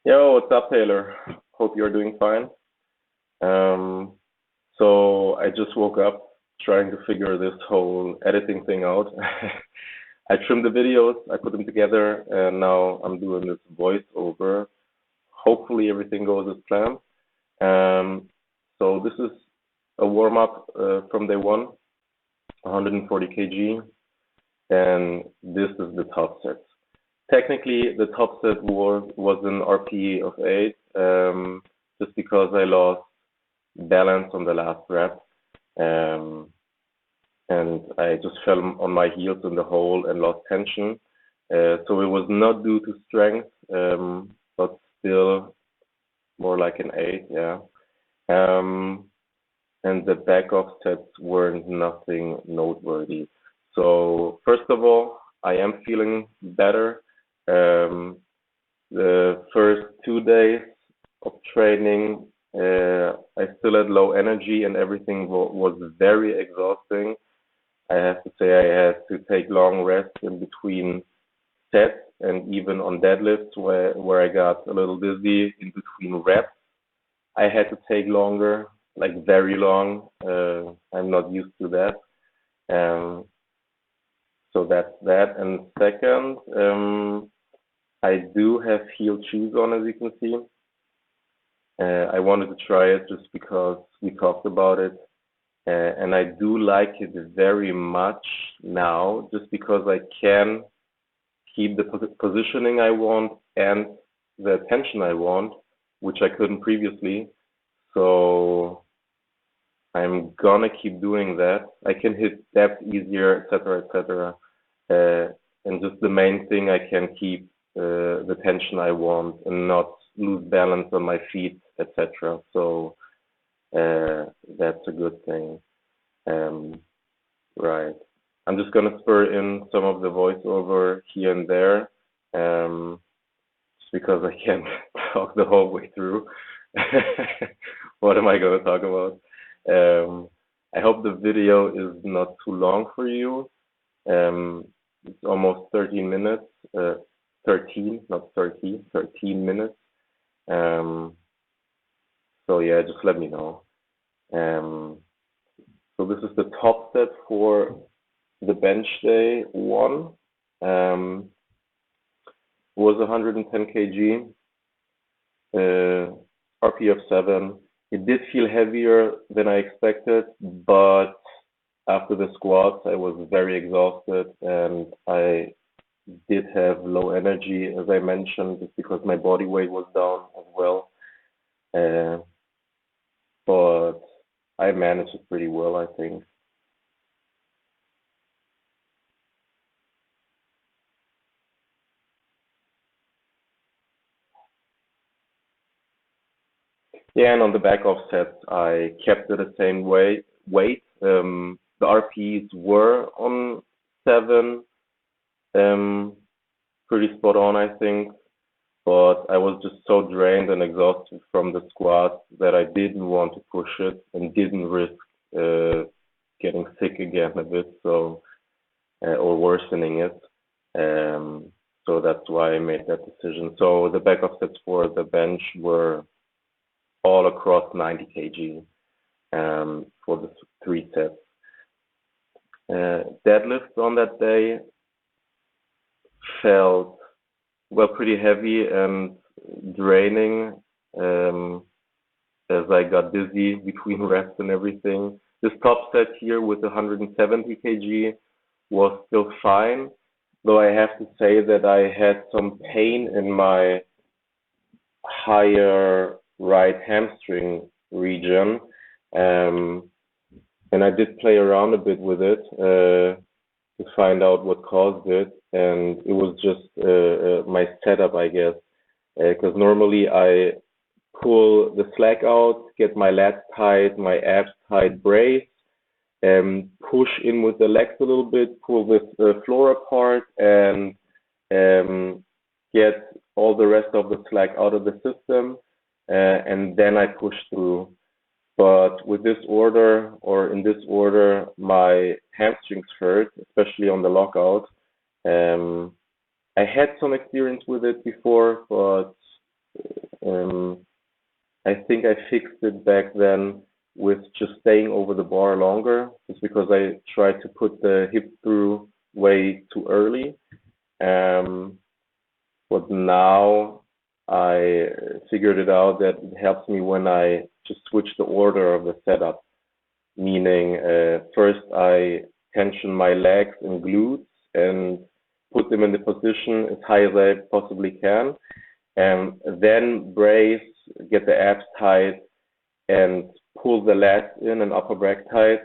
Yo, what's up, Taylor? Hope you're doing fine. Um, so I just woke up trying to figure this whole editing thing out. I trimmed the videos, I put them together, and now I'm doing this voiceover. Hopefully everything goes as planned. Um, so this is a warm up from day one, 140 kg, and this is the top set. Technically, the top set was an RPE of 8, just because I lost balance on the last rep, um, and I just fell on my heels in the hole and lost tension. So it was not due to strength, but still more like an 8, yeah. Um, and the back offsets weren't nothing noteworthy. So first of all, I am feeling better. Um, the first 2 days of training, I still had low energy and everything was very exhausting. I have to say I had to take long rests in between sets and even on deadlifts where I got a little dizzy in between reps. I had to take longer, like very long. I'm not used to that. Um, so that's that. And second, I do have heel shoes on, as you can see. I wanted to try it just because we talked about it, and I do like it very much now, just because I can keep the positioning I want and the tension I want, which I couldn't previously. So I'm gonna keep doing that. I can hit depth easier, etc., etc. And just the main thing, I can keep the tension I want and not lose balance on my feet, etc. So that's a good thing. Um, right. I'm just gonna spur in some of the voiceover here and there, just because I can't talk the whole way through. What am I gonna talk about? Um, I hope the video is not too long for you. Um, it's almost 13 minutes, 13, not 30, 13 minutes. Um, so yeah, just let me know. Um, so this is the top set for the bench day one. Was 110 kg, RP of 7. It did feel heavier than I expected, but after the squats, I was very exhausted and I did have low energy, as I mentioned, just because my body weight was down as well. Uh, but I managed it pretty well, I think. Yeah, and on the back offsets, I kept it the same weight. The RPs were on 7, um, pretty spot on, I think. But I was just so drained and exhausted from the squat that I didn't want to push it and didn't risk uh, getting sick again a bit, so or worsening it. So that's why I made that decision. So the back offsets for the bench were all across 90 kg for the 3 sets. Deadlifts on that day felt well pretty heavy and draining, um, as I got dizzy between reps and everything. This top set here with 170 kg was still fine, though I have to say that I had some pain in my higher right hamstring region. Um, and I did play around a bit with it to find out what caused it, and it was just my setup, I guess, because normally I pull the slack out, get my lats tight, my abs tight, brace, and push in with the legs a little bit, pull the floor apart, and get all the rest of the slack out of the system, and then I push through. But with this order, or in this order, my hamstrings hurt, especially on the lockout. Um, I had some experience with it before, but Um, I think I fixed it back then with just staying over the bar longer, just because I tried to put the hip through way too early. Um, but now I figured it out that it helps me when I just switch the order of the setup. Meaning, first I tension my legs and glutes and put them in the position as high as I possibly can, and then brace, get the abs tight, and pull the lats in and upper back tight,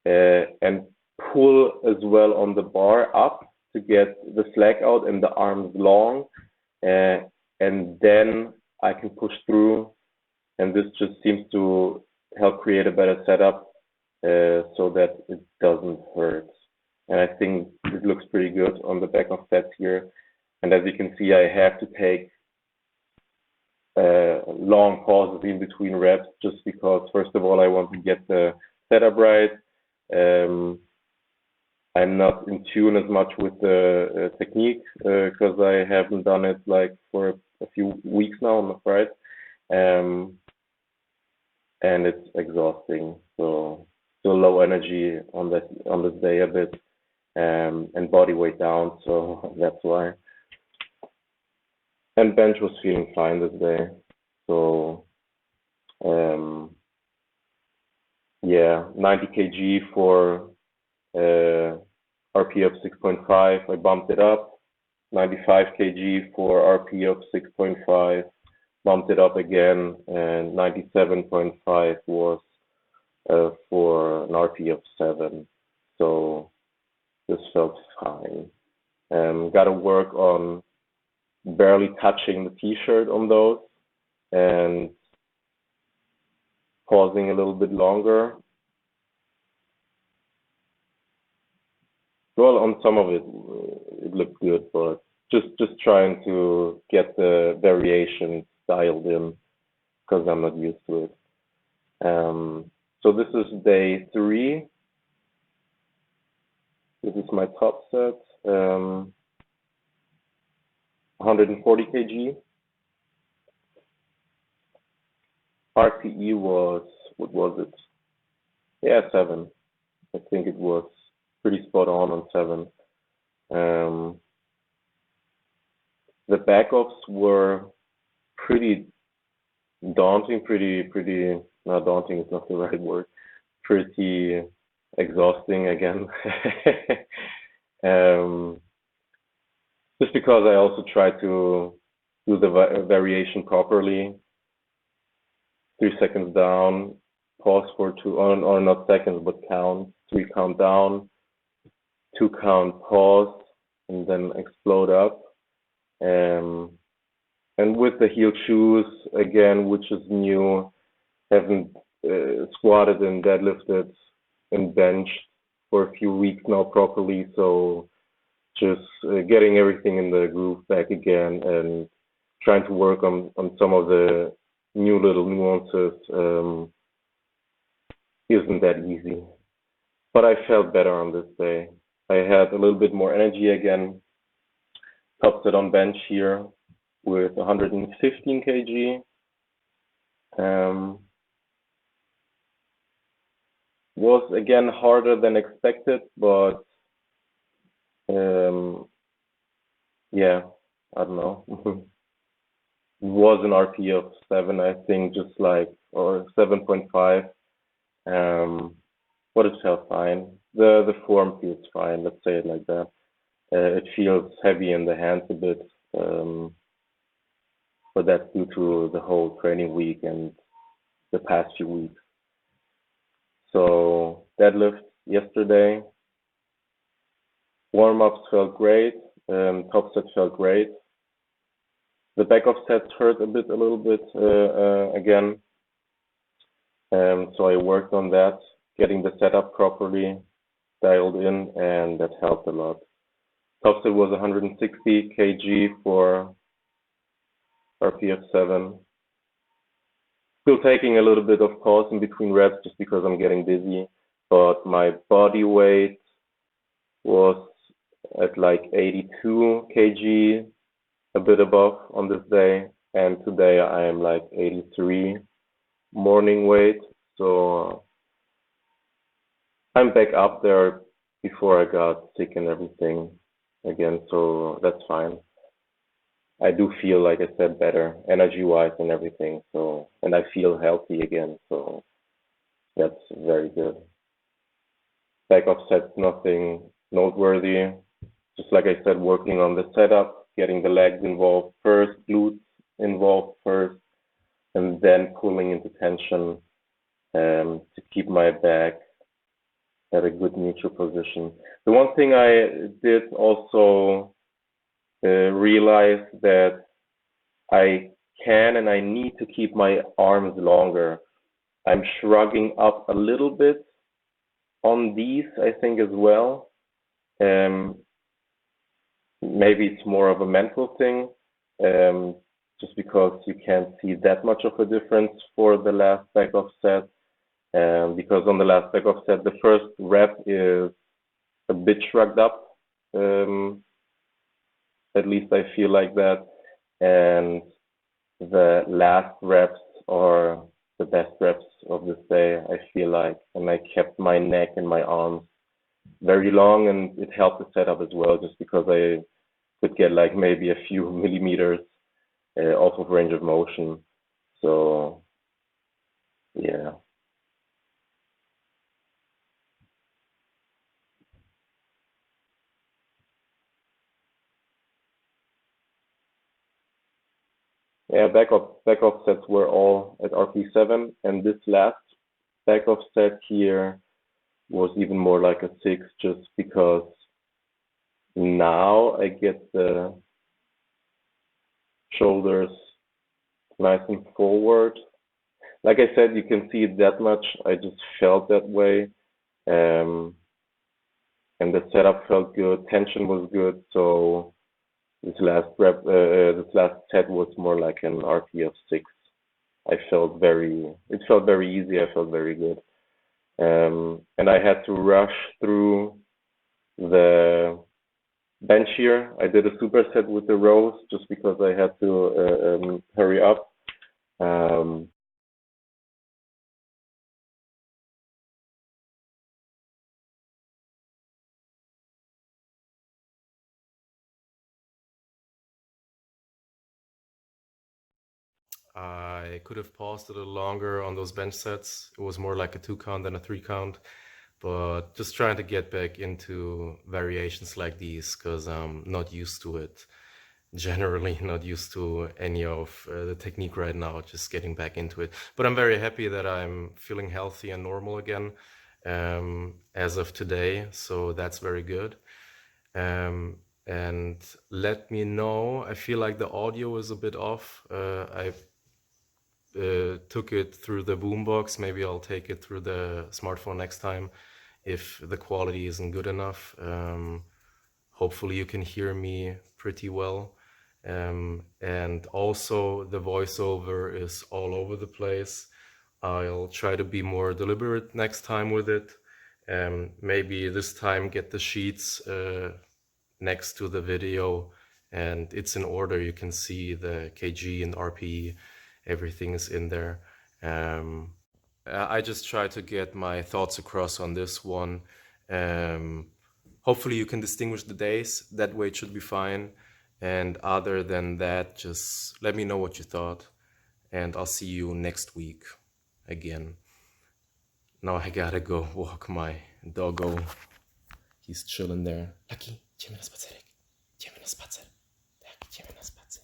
and pull as well on the bar up to get the slack out and the arms long, uh, and then I can push through, and this just seems to help create a better setup, so that it doesn't hurt. And I think it looks pretty good on the back of sets here. And as you can see, I have to take long pauses in between reps just because, first of all, I want to get the setup right. I'm not in tune as much with the technique because I haven't done it like for a few weeks now, I'm afraid. And it's exhausting. So still low energy on this day a bit, and body weight down, so that's why. And bench was feeling fine this day. So yeah, 90 kg for RP of 6.5. I bumped it up. 95 kg for RP of 6.5. Bumped it up again, and 97.5 was for an RP of 7. So this felt fine. Got to work on barely touching the t-shirt on those and pausing a little bit longer. Well, on some of it, it looked good, but just trying to get the variation dialed in because I'm not used to it. So this is day 3. This is my top set, 140 kg. RPE was, what was it? Yeah, 7. I think it was pretty spot on 7. The backups were pretty daunting, not daunting is not the right word, pretty exhausting again. Just because I also try to do the variation properly. 3 seconds down, pause for 2, or not seconds, but count. 3 count down, 2 count pause, and then explode up. And with the heel shoes, again, which is new, haven't squatted and deadlifted and benched for a few weeks now properly, so just getting everything in the groove back again and trying to work on some of the new little nuances isn't that easy. But I felt better on this day. I had a little bit more energy again. Topped it on bench here with 115 kg. Was again harder than expected, but yeah, I don't know. Was an RP of 7, I think, just like, or 7.5. But it felt fine. The form feels fine, let's say it like that. It feels heavy in the hands a bit, but that's due to the whole training week and the past few weeks. So deadlift yesterday, warm-ups felt great, top set felt great. The back of sets hurt a little bit again. So I worked on that, getting the setup properly dialed in, and that helped a lot. Top set was 160 kg for RPF 7. Still taking a little bit of pause in between reps just because I'm getting dizzy, but my body weight was at like 82 kg, a bit above on this day, and today I am like 83 morning weight. So I'm back up there before I got sick and everything again. So that's fine. I do feel, like I said, better energy-wise and everything. So, and I feel healthy again. So that's very good. Back of sets, nothing noteworthy. Just like I said, working on the setup, getting the legs involved first, glutes involved first, and then pulling into tension to keep my back at a good neutral position. The one thing I did also realize that I can and I need to keep my arms longer. I'm shrugging up a little bit on these, I think, as well. Maybe it's more of a mental thing, just because you can't see that much of a difference for the last back off set. Because on the last back off set, the first rep is a bit shrugged up. At least I feel like that. And the last reps are the best reps of this day, I feel like. And I kept my neck and my arms very long, and it helped the setup as well, just because I could get like maybe a few millimeters off of range of motion. So yeah. Yeah, back off sets were all at RP7, and this last back off set here was even more like a 6, just because now I get the shoulders nice and forward. Like I said, you can see it that much. I just felt that way. And the setup felt good, tension was good. So this last set was more like an RP of 6. It felt very easy. I felt very good. And I had to rush through the bench here. I did a superset with the rows just because I had to hurry up. I could have paused a little longer on those bench sets. It was more like a 2 count than a 3 count, but just trying to get back into variations like these because I'm not used to it. Generally, not used to any of the technique right now, just getting back into it. But I'm very happy that I'm feeling healthy and normal again as of today, so that's very good. And let me know. I feel like the audio is a bit off. I took it through the boombox. Maybe I'll take it through the smartphone next time if the quality isn't good enough. Hopefully you can hear me pretty well. And also the voiceover is all over the place. I'll try to be more deliberate next time with it. Maybe this time get the sheets next to the video and it's in order. You can see the kg and RPE, everything is in there. I just try to get my thoughts across on this one. Hopefully you can distinguish the days, that way it should be fine. And other than that, just let me know what you thought, and I'll see you next week again. Now I gotta go walk my doggo. He's chilling there. Lucky, idziemy na spacerek. Idziemy na spacer. Tak, idziemy na spacer.